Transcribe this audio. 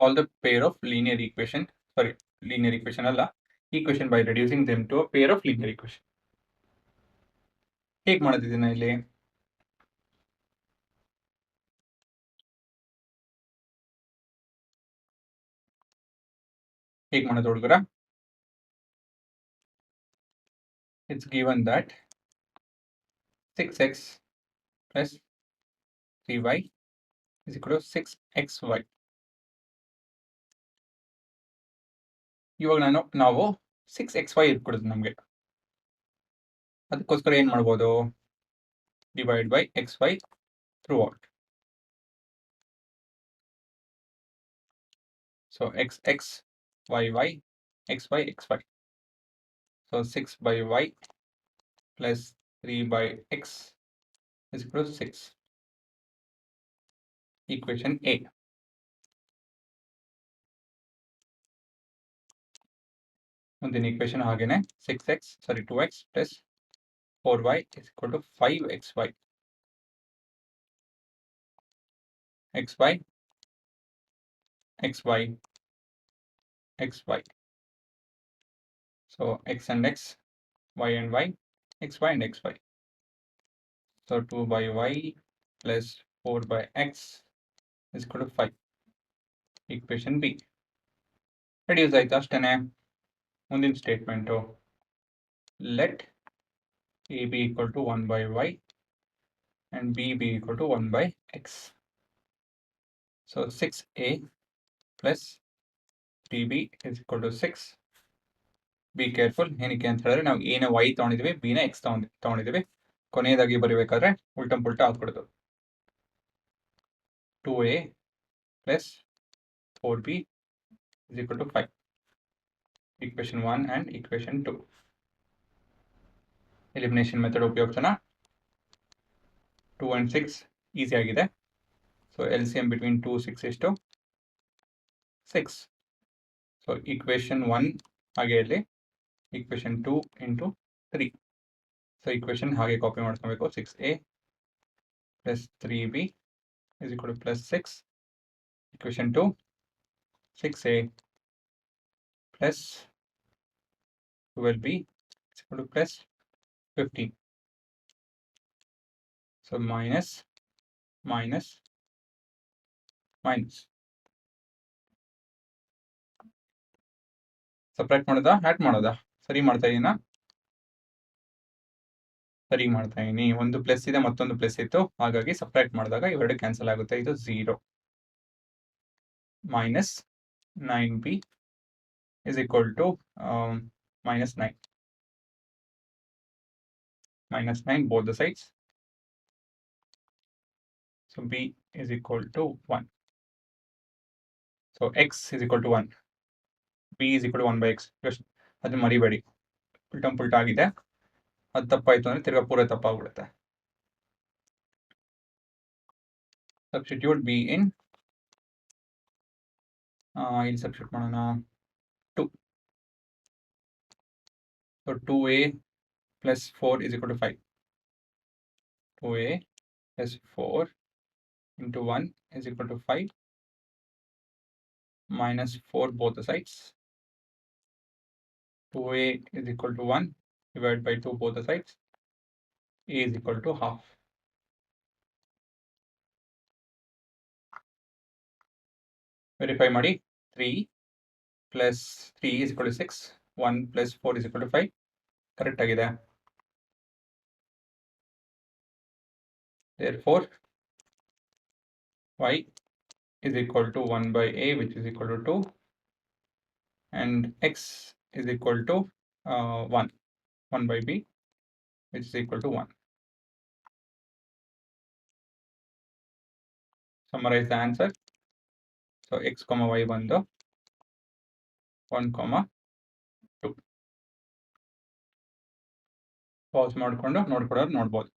all the pair of linear equation ಅಲ್ಲ equation by reducing them to a pair of linear equation. ಹೇಗೆ ಮಾಡೋದಿದ್ದೀನ ಇಲ್ಲಿ? ಹೇಗೆ ಮಾಡೋದು ಹುಡುಗರ? It's given that 6x plus 3y is equal to 6xy. ಇವಾಗ ನಾವು 6xy ಇಟ್ಕೊಡುದು ನಮಗೆ. ಅದಕ್ಕೋಸ್ಕರ ಏನು ಮಾಡ್ಬೋದು? Divide by xy through out. So x y y xy xy. So 6 by y plus 3 by x is equal to 6. Equation A. ಮುಂದಿನ equation ಹಾಗೇನೆ 2x plus 4y is equal to 5xy. xy xy xy. So x and x, y and y, xy and xy. So 2 by y plus 4 by x is equal to 5. Equation B. Reduce ಆಯ್ತು ಅಷ್ಟೇನೆ. ಮುಂದಿನ statement, let a be equal to 1 by y and b be equal to 1 by x. So 6a plus 3b is equal to 6. Be careful. ಏನಕ್ಕೆ ಅಂತ ಹೇಳಿದ್ರೆ ನಾವು a ನ y ತಗೊಂಡಿದ್ದೀವಿ, b ನ x ತಗೊಂಡಿದ್ದೀವಿ. ಕೊನೆಯದಾಗಿ ಬರೀಬೇಕಾದ್ರೆ ಉಲ್ಟಂ ಪುಲ್ಟಾ ಹಾಕ್ಬಿಡೋದು. 2a plus 4b is equal to 5. Equation 1 and equation 2. Elimination method ಉಪಯೋಗಿಸೋಣ. 2 and 6 easy ಆಗಿದೆ. So LCM between 2, 6 is to 6. So equation 1 ಹಾಗೆ ಇಲ್ಲಿ, equation 2 into 3. So equation ಹಾಗೆ ಕಾಪಿ ಮಾಡ್ಕೊಬೇಕು. 6a plus 3b is equal to plus 6. Equation 2, 6a plus 12b is equal to plus 15. So minus minus minus. Separate ಮಾಡೋದಾ add ಮಾಡೋದಾ? ಸರಿ ಮಾಡ್ತಾ ಇದೀನಾ? ಸರಿ ಮಾಡ್ತಾ ಇದೀನಿ. ಒಂದು ಪ್ಲಸ್ ಇದೆ, ಮತ್ತೊಂದು ಪ್ಲಸ್ ಇತ್ತು, ಹಾಗಾಗಿ ಸಪ್ರೇಟ್ ಮಾಡಿದಾಗ ಇವೆರಡು ಕ್ಯಾನ್ಸಲ್ ಆಗುತ್ತೆ. ಇದು 0. minus 9b is equal to minus 9. Minus 9 both the sides. So b is equal to 1. So x is equal to 1. b is equal to 1 by x. ಅದು ಮರಿಬೇಡಿ, ಉಲ್ಟಂ ಪುಲ್ಟ ಆಗಿದೆ. ಅದು ತಪ್ಪಾಯಿತು ಅಂದರೆ ತಿರ್ಗಾ ಪೂರ ತಪ್ಪಾಗ್ಬಿಡುತ್ತೆ. ಸಬ್ಸ್ಟಿಟ್ಯೂಟ್ b in, ಇಲ್ಲಿ ಸಬ್ಸ್ಟಿಟ್ಯೂಟ್ ಮಾಡೋಣ 2. So 2a plus 4 is equal to 5. 2a plus 4 into 1 is equal to 5. Minus 4 both the sides. 2a is equal to 1 divided by 2 both the sides. A is equal to half. Verify ಮಾಡಿ. 3 plus 3 is equal to 6. 1 plus 4 is equal to 5. Correct ಆಗಿದೆ. Therefore y is equal to 1 by a, which is equal to 2, and x is equal to 1 by b, which is equal to 1. Summarize the answer. So x comma y ಬಂದು 1 comma 2. Pass ಮಾಡಿಕೊಂಡು ನೋಡ್ಕೊಡೋದು ನೋಡ್ಬೋದು.